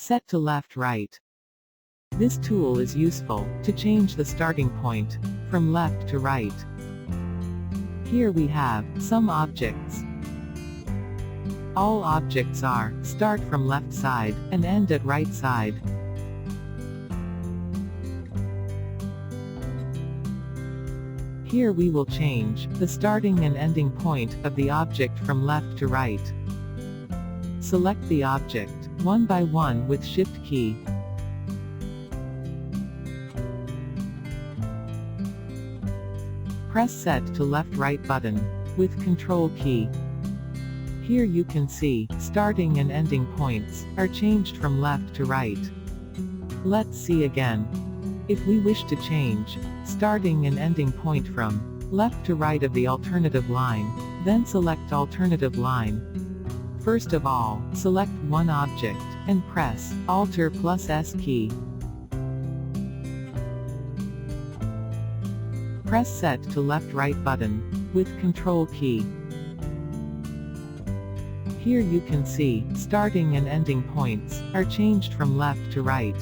Set to left right. This tool is useful to change the starting point from left to right. Here we have some objects. All objects are start from left side and end at right side. Here we will change the starting and ending point of the object from left to right. Select the object one by one with Shift key. Press Set to Left-Right button with Control key. Here you can see starting and ending points are changed from left to right. Let's see again. If we wish to change starting and ending point from left to right of the alternative line, then select Alternative Line. First of all, select one object and press Alt plus S key. Press Set to Left-Right button with Control key. Here you can see starting and ending points are changed from left to right.